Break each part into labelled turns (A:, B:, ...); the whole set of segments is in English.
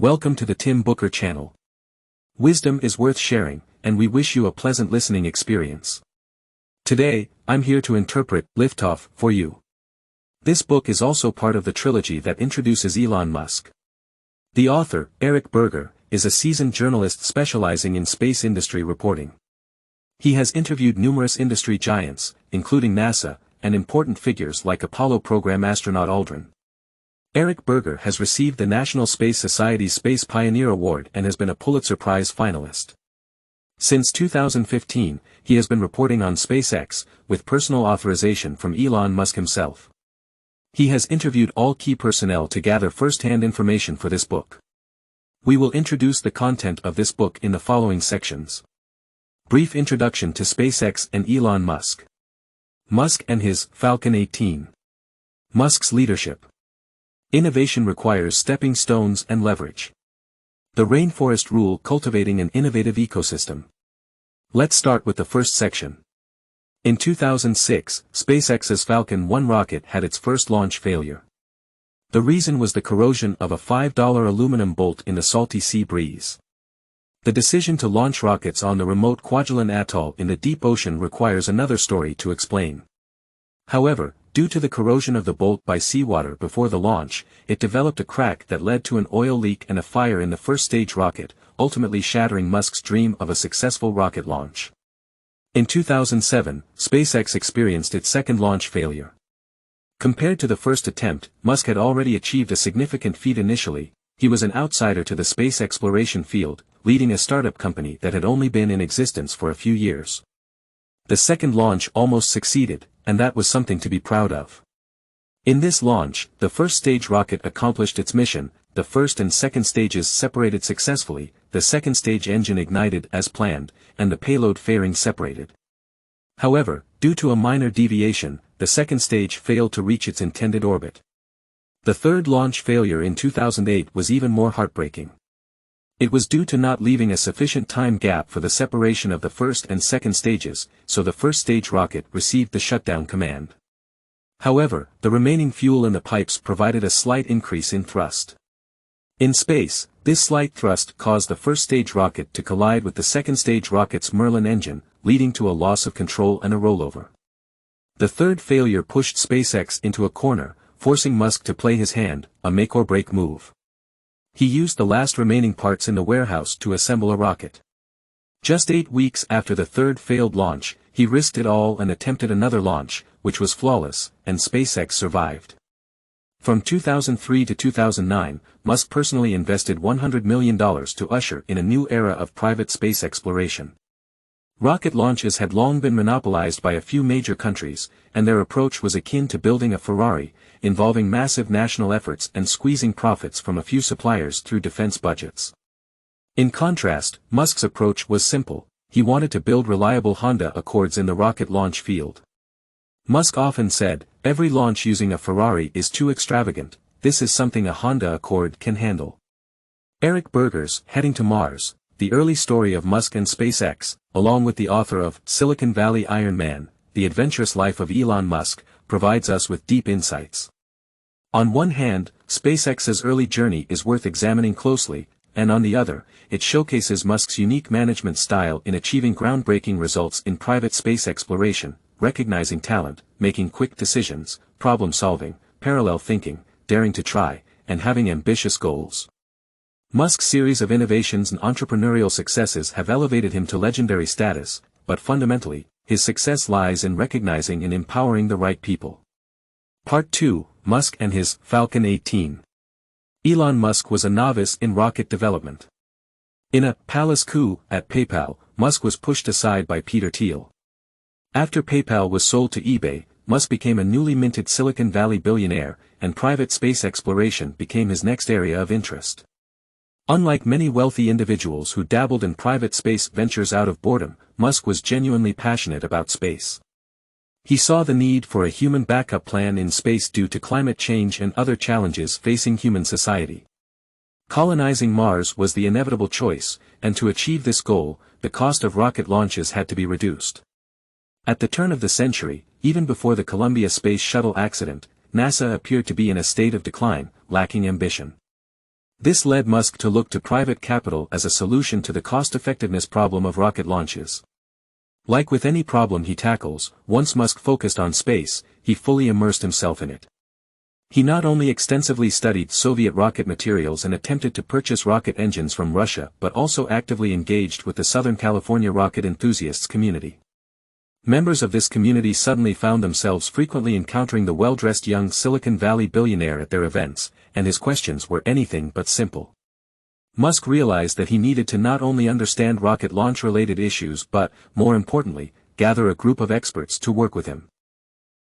A: Welcome to the Tim Booker channel. Wisdom is worth sharing, and we wish you a pleasant listening experience. Today, I'm here to interpret Liftoff for you. This book is also part of the trilogy that introduces Elon Musk. The author, Eric Berger, is a seasoned journalist specializing in space industry reporting. He has interviewed numerous industry giants, including NASA, and important figures like Apollo program astronaut Aldrin. Eric Berger has received the National Space Society's Space Pioneer Award and has been a Pulitzer Prize finalist. Since 2015, he has been reporting on SpaceX, with personal authorization from Elon Musk himself. He has interviewed all key personnel to gather first-hand information for this book. We will introduce the content of this book in the following sections. Brief introduction to SpaceX and Elon Musk. Musk and his Falcon 18. Musk's leadership. Innovation requires stepping stones and leverage. The rainforest rule: cultivating an innovative ecosystem. Let's start with the first section. In 2006, SpaceX's Falcon 1 rocket had its first launch failure. The reason was the corrosion of a $5 aluminum bolt in the salty sea breeze. The decision to launch rockets on the remote Kwajalein Atoll in the deep ocean requires another story to explain. However, due to the corrosion of the bolt by seawater before the launch, it developed a crack that led to an oil leak and a fire in the first-stage rocket, ultimately shattering Musk's dream of a successful rocket launch. In 2007, SpaceX experienced its second launch failure. Compared to the first attempt, Musk had already achieved a significant feat initially. He was an outsider to the space exploration field, leading a startup company that had only been in existence for a few years. The second launch almost succeeded, and that was something to be proud of. In this launch, the first stage rocket accomplished its mission, the first and second stages separated successfully, the second stage engine ignited as planned, and the payload fairing separated. However, due to a minor deviation, the second stage failed to reach its intended orbit. The third launch failure in 2008 was even more heartbreaking. It was due to not leaving a sufficient time gap for the separation of the first and second stages, so the first stage rocket received the shutdown command. However, the remaining fuel in the pipes provided a slight increase in thrust. In space, this slight thrust caused the first stage rocket to collide with the second stage rocket's Merlin engine, leading to a loss of control and a rollover. The third failure pushed SpaceX into a corner, forcing Musk to play his hand, a make-or-break move. He used the last remaining parts in the warehouse to assemble a rocket. Just 8 weeks after the third failed launch, he risked it all and attempted another launch, which was flawless, and SpaceX survived. From 2003 to 2009, Musk personally invested $100 million to usher in a new era of private space exploration. Rocket launches had long been monopolized by a few major countries, and their approach was akin to building a Ferrari, involving massive national efforts and squeezing profits from a few suppliers through defense budgets. In contrast, Musk's approach was simple: he wanted to build reliable Honda Accords in the rocket launch field. Musk often said, "Every launch using a Ferrari is too extravagant, this is something a Honda Accord can handle." Eric Berger's Heading to Mars, The Early Story of Musk and SpaceX, along with the author of Silicon Valley Iron Man, The Adventurous Life of Elon Musk, provides us with deep insights. On one hand, SpaceX's early journey is worth examining closely, and on the other, it showcases Musk's unique management style in achieving groundbreaking results in private space exploration, recognizing talent, making quick decisions, problem-solving, parallel thinking, daring to try, and having ambitious goals. Musk's series of innovations and entrepreneurial successes have elevated him to legendary status, but fundamentally, his success lies in recognizing and empowering the right people. Part 2, Musk and his Falcon 18. Elon Musk was a novice in rocket development. In a palace coup at PayPal, Musk was pushed aside by Peter Thiel. After PayPal was sold to eBay, Musk became a newly minted Silicon Valley billionaire, and private space exploration became his next area of interest. Unlike many wealthy individuals who dabbled in private space ventures out of boredom, Musk was genuinely passionate about space. He saw the need for a human backup plan in space due to climate change and other challenges facing human society. Colonizing Mars was the inevitable choice, and to achieve this goal, the cost of rocket launches had to be reduced. At the turn of the century, even before the Columbia Space Shuttle accident, NASA appeared to be in a state of decline, lacking ambition. This led Musk to look to private capital as a solution to the cost-effectiveness problem of rocket launches. Like with any problem he tackles, once Musk focused on space, he fully immersed himself in it. He not only extensively studied Soviet rocket materials and attempted to purchase rocket engines from Russia but also actively engaged with the Southern California rocket enthusiasts community. Members of this community suddenly found themselves frequently encountering the well-dressed young Silicon Valley billionaire at their events, and his questions were anything but simple. Musk realized that he needed to not only understand rocket launch-related issues but, more importantly, gather a group of experts to work with him.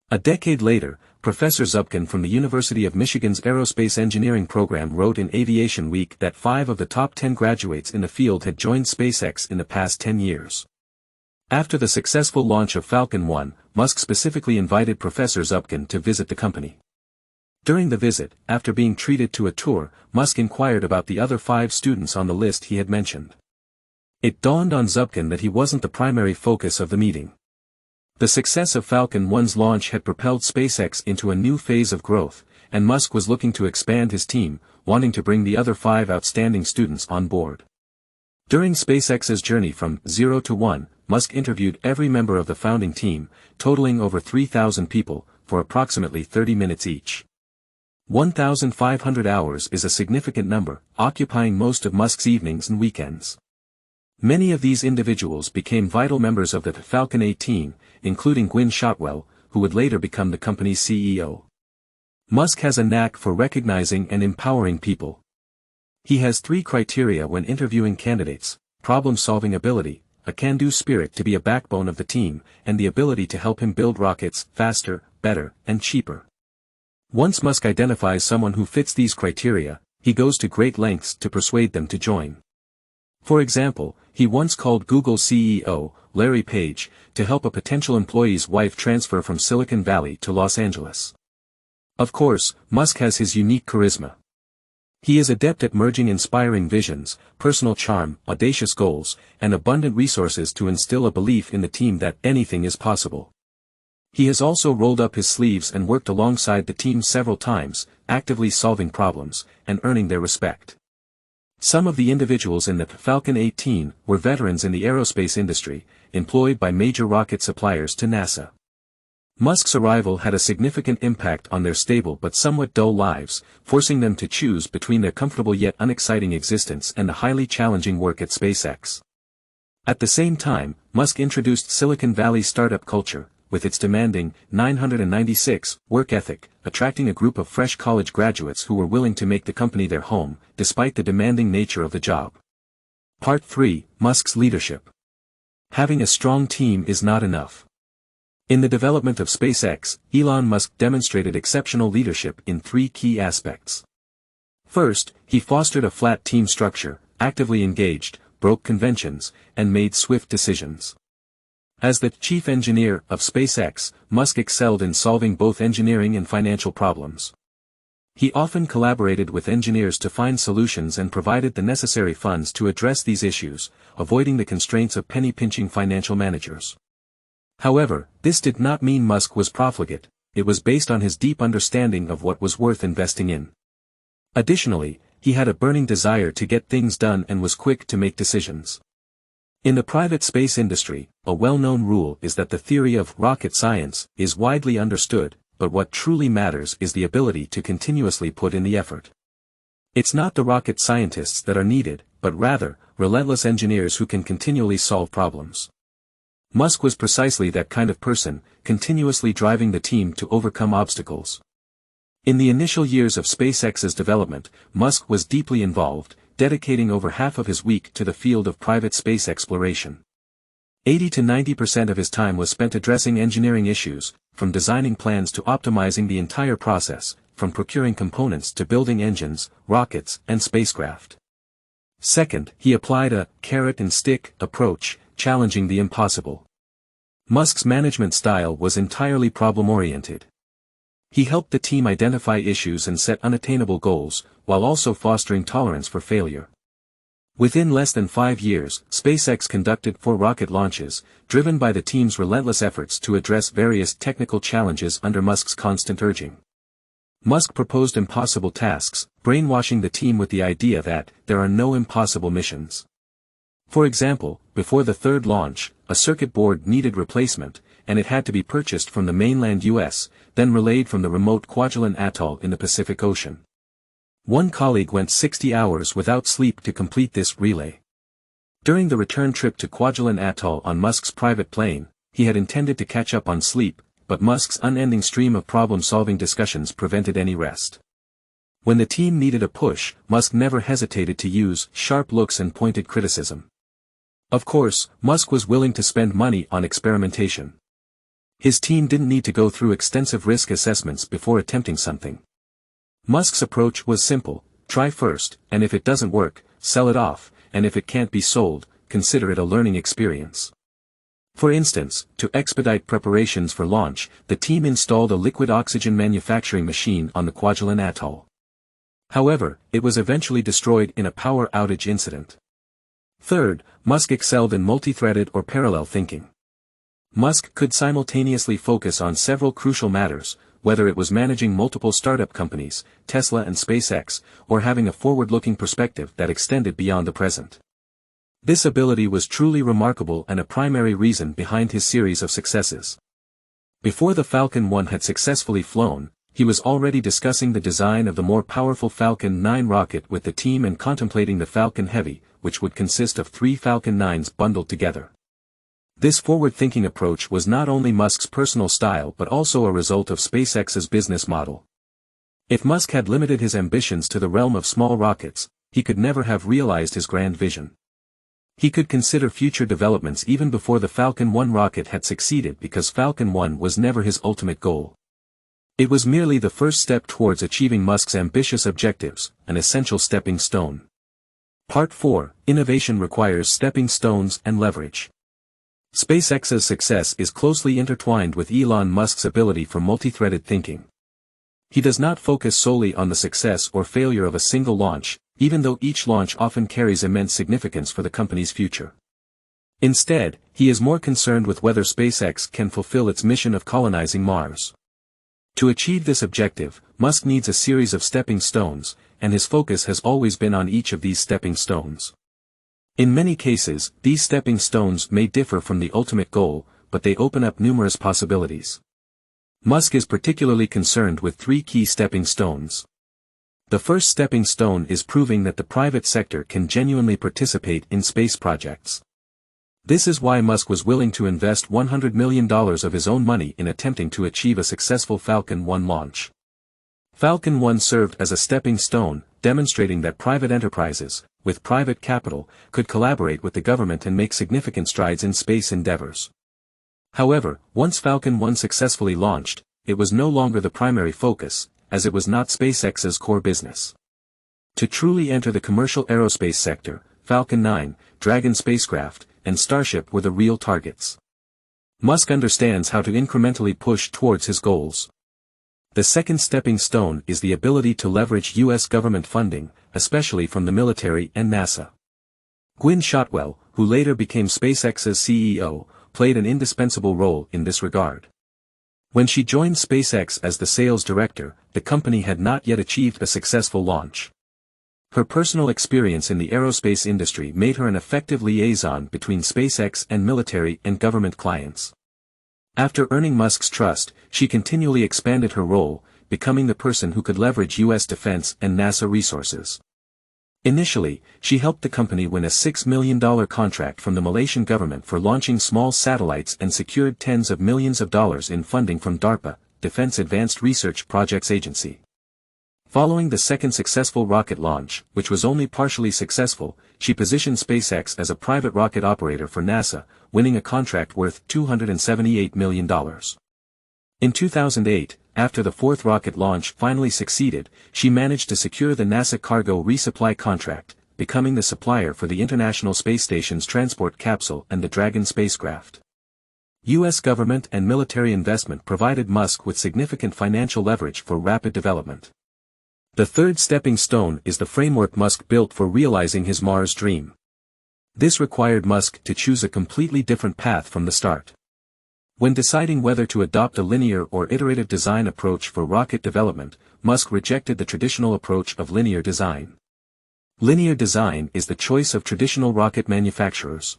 A: A decade later, Professor Zubkin from the University of Michigan's Aerospace Engineering program wrote in Aviation Week that 5 of the top 10 graduates in the field had joined SpaceX in the past 10 years. After the successful launch of Falcon 1, Musk specifically invited Professor Zubkin to visit the company. During the visit, after being treated to a tour, Musk inquired about the other 5 students on the list he had mentioned. It dawned on Zubkin that he wasn't the primary focus of the meeting. The success of Falcon 1's launch had propelled SpaceX into a new phase of growth, and Musk was looking to expand his team, wanting to bring the other 5 outstanding students on board. During SpaceX's journey from 0 to 1, Musk interviewed every member of the founding team, totaling over 3,000 people, for approximately 30 minutes each. 1,500 hours is a significant number, occupying most of Musk's evenings and weekends. Many of these individuals became vital members of the Falcon 18, including Gwynne Shotwell, who would later become the company's CEO. Musk has a knack for recognizing and empowering people. He has 3 criteria when interviewing candidates: problem-solving ability, a can-do spirit to be a backbone of the team, and the ability to help him build rockets faster, better, and cheaper. Once Musk identifies someone who fits these criteria, he goes to great lengths to persuade them to join. For example, he once called Google CEO, Larry Page, to help a potential employee's wife transfer from Silicon Valley to Los Angeles. Of course, Musk has his unique charisma. He is adept at merging inspiring visions, personal charm, audacious goals, and abundant resources to instill a belief in the team that anything is possible. He has also rolled up his sleeves and worked alongside the team several times, actively solving problems, and earning their respect. Some of the individuals in the Falcon 18 were veterans in the aerospace industry, employed by major rocket suppliers to NASA. Musk's arrival had a significant impact on their stable but somewhat dull lives, forcing them to choose between their comfortable yet unexciting existence and the highly challenging work at SpaceX. At the same time, Musk introduced Silicon Valley startup culture, with its demanding 996 work ethic, attracting a group of fresh college graduates who were willing to make the company their home, despite the demanding nature of the job. Part 3: Musk's leadership. Having a strong team is not enough. In the development of SpaceX, Elon Musk demonstrated exceptional leadership in 3 key aspects. First, he fostered a flat team structure, actively engaged, broke conventions, and made swift decisions. As the chief engineer of SpaceX, Musk excelled in solving both engineering and financial problems. He often collaborated with engineers to find solutions and provided the necessary funds to address these issues, avoiding the constraints of penny-pinching financial managers. However, this did not mean Musk was profligate. It was based on his deep understanding of what was worth investing in. Additionally, he had a burning desire to get things done and was quick to make decisions. In the private space industry, a well-known rule is that the theory of rocket science is widely understood, but what truly matters is the ability to continuously put in the effort. It's not the rocket scientists that are needed, but rather, relentless engineers who can continually solve problems. Musk was precisely that kind of person, continuously driving the team to overcome obstacles. In the initial years of SpaceX's development, Musk was deeply involved, dedicating over half of his week to the field of private space exploration. 80 to 90% of his time was spent addressing engineering issues, from designing plans to optimizing the entire process, from procuring components to building engines, rockets, and spacecraft. Second, he applied a carrot-and-stick approach, challenging the impossible. Musk's management style was entirely problem-oriented. He helped the team identify issues and set unattainable goals, while also fostering tolerance for failure. Within less than 5 years, SpaceX conducted 4 rocket launches, driven by the team's relentless efforts to address various technical challenges under Musk's constant urging. Musk proposed impossible tasks, brainwashing the team with the idea that there are no impossible missions. For example, before the third launch, a circuit board needed replacement, and it had to be purchased from the mainland US, then relayed from the remote Kwajalein Atoll in the Pacific Ocean. One colleague went 60 hours without sleep to complete this relay. During the return trip to Kwajalein Atoll on Musk's private plane, he had intended to catch up on sleep, but Musk's unending stream of problem-solving discussions prevented any rest. When the team needed a push, Musk never hesitated to use sharp looks and pointed criticism. Of course, Musk was willing to spend money on experimentation. His team didn't need to go through extensive risk assessments before attempting something. Musk's approach was simple: try first, and if it doesn't work, sell it off, and if it can't be sold, consider it a learning experience. For instance, to expedite preparations for launch, the team installed a liquid oxygen manufacturing machine on the Kwajalein Atoll. However, it was eventually destroyed in a power outage incident. Third, Musk excelled in multi-threaded or parallel thinking. Musk could simultaneously focus on several crucial matters, whether it was managing multiple startup companies, Tesla and SpaceX, or having a forward-looking perspective that extended beyond the present. This ability was truly remarkable and a primary reason behind his series of successes. Before the Falcon 9 had successfully flown, he was already discussing the design of the more powerful Falcon 9 rocket with the team and contemplating the Falcon Heavy, which would consist of 3 Falcon 9s bundled together. This forward-thinking approach was not only Musk's personal style but also a result of SpaceX's business model. If Musk had limited his ambitions to the realm of small rockets, he could never have realized his grand vision. He could consider future developments even before the Falcon 9 rocket had succeeded because Falcon 9 was never his ultimate goal. It was merely the first step towards achieving Musk's ambitious objectives, an essential stepping stone. Part 4: Innovation requires stepping stones and leverage. SpaceX's success is closely intertwined with Elon Musk's ability for multi-threaded thinking. He does not focus solely on the success or failure of a single launch, even though each launch often carries immense significance for the company's future. Instead, he is more concerned with whether SpaceX can fulfill its mission of colonizing Mars. To achieve this objective, Musk needs a series of stepping stones, and his focus has always been on each of these stepping stones. In many cases, these stepping stones may differ from the ultimate goal, but they open up numerous possibilities. Musk is particularly concerned with 3 key stepping stones. The first stepping stone is proving that the private sector can genuinely participate in space projects. This is why Musk was willing to invest $100 million of his own money in attempting to achieve a successful Falcon 9 launch. Falcon 9 served as a stepping stone, demonstrating that private enterprises, with private capital, could collaborate with the government and make significant strides in space endeavors. However, once Falcon 9 successfully launched, it was no longer the primary focus, as it was not SpaceX's core business. To truly enter the commercial aerospace sector, Falcon 9, Dragon spacecraft, and Starship were the real targets. Musk understands how to incrementally push towards his goals. The second stepping stone is the ability to leverage U.S. government funding, especially from the military and NASA. Gwynne Shotwell, who later became SpaceX's CEO, played an indispensable role in this regard. When she joined SpaceX as the sales director, the company had not yet achieved a successful launch. Her personal experience in the aerospace industry made her an effective liaison between SpaceX and military and government clients. After earning Musk's trust, she continually expanded her role, becoming the person who could leverage U.S. defense and NASA resources. Initially, she helped the company win a $6 million contract from the Malaysian government for launching small satellites and secured tens of millions of dollars in funding from DARPA, Defense Advanced Research Projects Agency. Following the second successful rocket launch, which was only partially successful, she positioned SpaceX as a private rocket operator for NASA, winning a contract worth $278 million. In 2008, after the fourth rocket launch finally succeeded, she managed to secure the NASA cargo resupply contract, becoming the supplier for the International Space Station's transport capsule and the Dragon spacecraft. U.S. government and military investment provided Musk with significant financial leverage for rapid development. The third stepping stone is the framework Musk built for realizing his Mars dream. This required Musk to choose a completely different path from the start. When deciding whether to adopt a linear or iterative design approach for rocket development, Musk rejected the traditional approach of linear design. Linear design is the choice of traditional rocket manufacturers.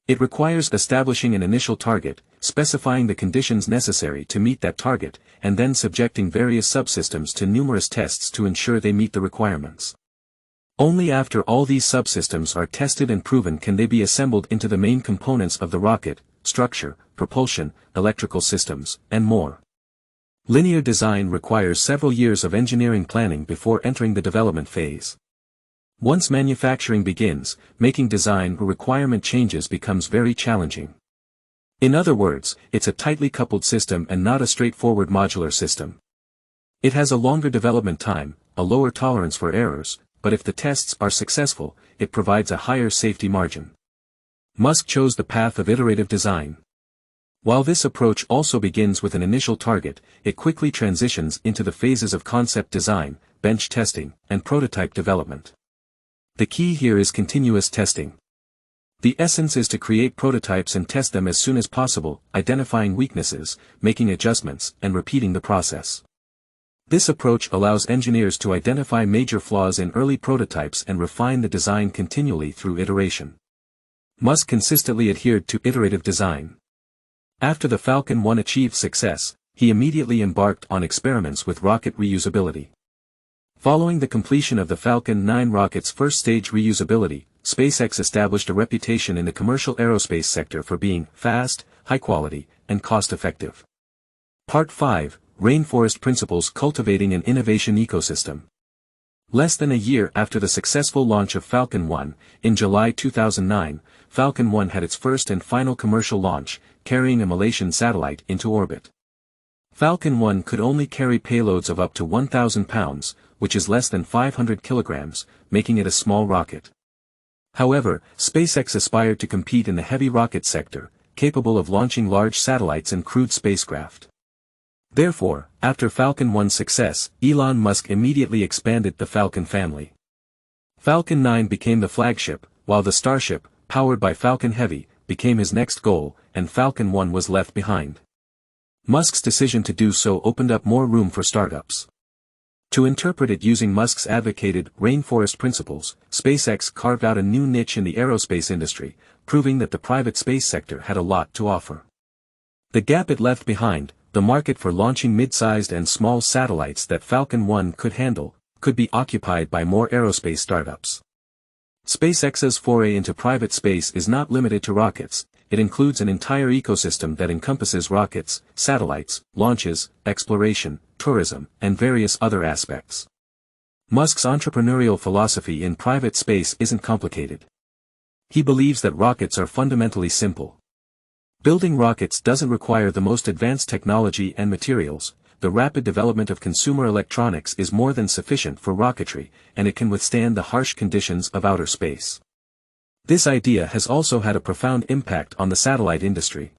A: It requires establishing an initial target, specifying the conditions necessary to meet that target, and then subjecting various subsystems to numerous tests to ensure they meet the requirements. Only after all these subsystems are tested and proven can they be assembled into the main components of the rocket: structure, propulsion, electrical systems, and more. Linear design requires several years of engineering planning before entering the development phase. Once manufacturing begins, making design or requirement changes becomes very challenging. In other words, it's a tightly coupled system and not a straightforward modular system. It has a longer development time, a lower tolerance for errors, but if the tests are successful, it provides a higher safety margin. Musk chose the path of iterative design. While this approach also begins with an initial target, it quickly transitions into the phases of concept design, bench testing, and prototype development. The key here is continuous testing. The essence is to create prototypes and test them as soon as possible, identifying weaknesses, making adjustments, and repeating the process. This approach allows engineers to identify major flaws in early prototypes and refine the design continually through iteration. Musk consistently adhered to iterative design. After the Falcon 1 achieved success, he immediately embarked on experiments with rocket reusability. Following the completion of the Falcon 9 rocket's first-stage reusability, SpaceX established a reputation in the commercial aerospace sector for being fast, high-quality, and cost-effective. Part 5: Rainforest Principles: Cultivating an Innovation Ecosystem. Less than a year after the successful launch of Falcon 1, in July 2009, Falcon 1 had its first and final commercial launch, carrying a Malaysian satellite into orbit. Falcon 1 could only carry payloads of up to 1,000 pounds, which is less than 500 kilograms, making it a small rocket. However, SpaceX aspired to compete in the heavy rocket sector, capable of launching large satellites and crewed spacecraft. Therefore, after Falcon 1's success, Elon Musk immediately expanded the Falcon family. Falcon 9 became the flagship, while the Starship, powered by Falcon Heavy, became his next goal, and Falcon 1 was left behind. Musk's decision to do so opened up more room for startups. To interpret it using Musk's advocated rainforest principles, SpaceX carved out a new niche in the aerospace industry, proving that the private space sector had a lot to offer. The gap it left behind, the market for launching mid-sized and small satellites that Falcon 1 could handle, could be occupied by more aerospace startups. SpaceX's foray into private space is not limited to rockets. It includes an entire ecosystem that encompasses rockets, satellites, launches, exploration, tourism, and various other aspects. Musk's entrepreneurial philosophy in private space isn't complicated. He believes that rockets are fundamentally simple. Building rockets doesn't require the most advanced technology and materials. The rapid development of consumer electronics is more than sufficient for rocketry, and it can withstand the harsh conditions of outer space. This idea has also had a profound impact on the satellite industry.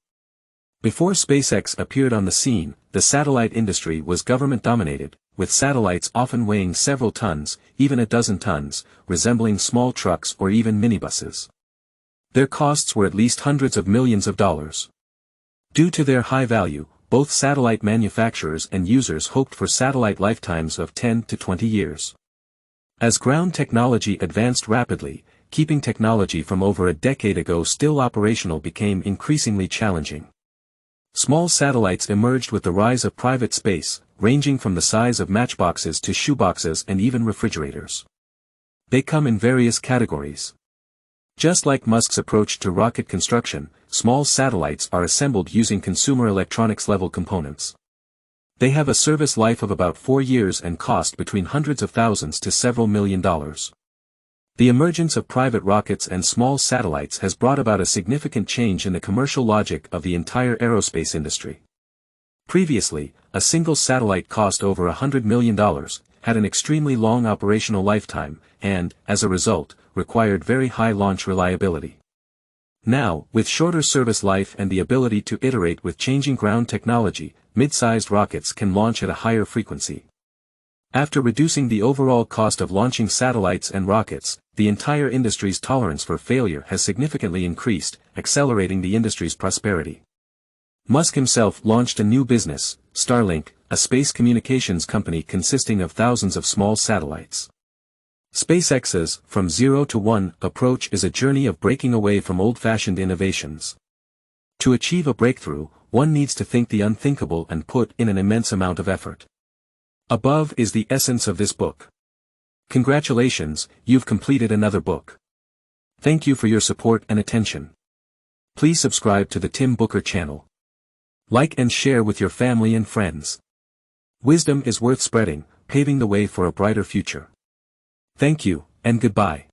A: Before SpaceX appeared on the scene, the satellite industry was government-dominated, with satellites often weighing several tons, even a dozen tons, resembling small trucks or even minibuses. Their costs were at least hundreds of millions of dollars. Due to their high value, both satellite manufacturers and users hoped for satellite lifetimes of 10 to 20 years. As ground technology advanced rapidly, keeping technology from over a decade ago still operational became increasingly challenging. Small satellites emerged with the rise of private space, ranging from the size of matchboxes to shoeboxes and even refrigerators. They come in various categories. Just like Musk's approach to rocket construction, small satellites are assembled using consumer electronics-level components. They have a service life of about 4 years and cost between hundreds of thousands to several $1 million. The emergence of private rockets and small satellites has brought about a significant change in the commercial logic of the entire aerospace industry. Previously, a single satellite cost over $100 million, had an extremely long operational lifetime, and, as a result, required very high launch reliability. Now, with shorter service life and the ability to iterate with changing ground technology, mid-sized rockets can launch at a higher frequency. After reducing the overall cost of launching satellites and rockets, the entire industry's tolerance for failure has significantly increased, accelerating the industry's prosperity. Musk himself launched a new business, Starlink, a space communications company consisting of thousands of small satellites. SpaceX's from 0 to 1 approach is a journey of breaking away from old-fashioned innovations. To achieve a breakthrough, one needs to think the unthinkable and put in an immense amount of effort. Above is the essence of this book. Congratulations, you've completed another book. Thank you for your support and attention. Please subscribe to the Tim Booker channel. Like and share with your family and friends. Wisdom is worth spreading, paving the way for a brighter future. Thank you, and goodbye.